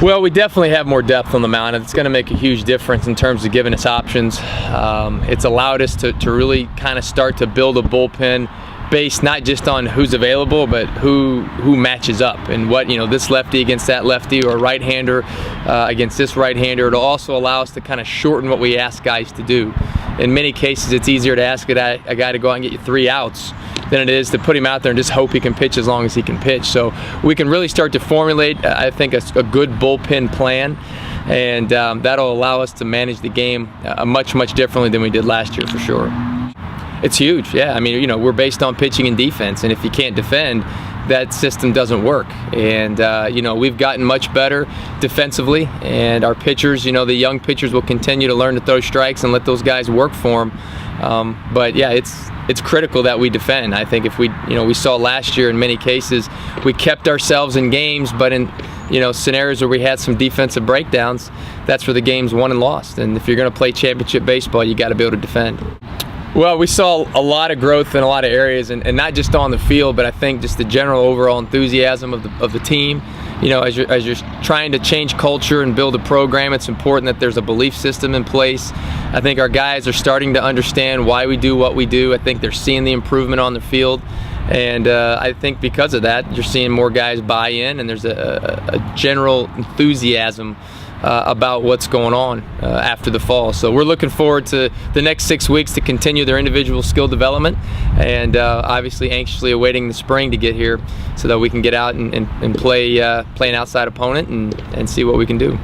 Well, we definitely have more depth on the mound, and it's going to make a huge difference in terms of giving us options. It's allowed us to really kind of start to build a bullpen based not just on who's available, but who matches up, and what, this lefty against that lefty, or right-hander against this right-hander. It'll also allow us to kind of shorten what we ask guys to do. In many cases, it's easier to ask a guy to go out and get you 3 outs than it is to put him out there and just hope he can pitch as long as he can pitch. So we can really start to formulate, I think, a good bullpen plan, and that'll allow us to manage the game much differently than we did last year, for sure. It's huge, yeah. I mean, we're based on pitching and defense, and if you can't defend, that system doesn't work. And we've gotten much better defensively, and our pitchers, the young pitchers, will continue to learn to throw strikes and let those guys work for them. But yeah, it's critical that we defend. I think if we saw last year in many cases we kept ourselves in games, but in scenarios where we had some defensive breakdowns, that's where the game's won and lost. And if you're going to play championship baseball, you got to be able to defend. Well, we saw a lot of growth in a lot of areas, and not just on the field, but I think just the general overall enthusiasm of the team. As you're trying to change culture and build a program, it's important that there's a belief system in place. I think our guys are starting to understand why we do what we do. I think they're seeing the improvement on the field, and I think because of that, you're seeing more guys buy in, and there's a general enthusiasm about what's going on after the fall. So we're looking forward to the next 6 weeks to continue their individual skill development, and obviously anxiously awaiting the spring to get here so that we can get out and play an outside opponent and see what we can do.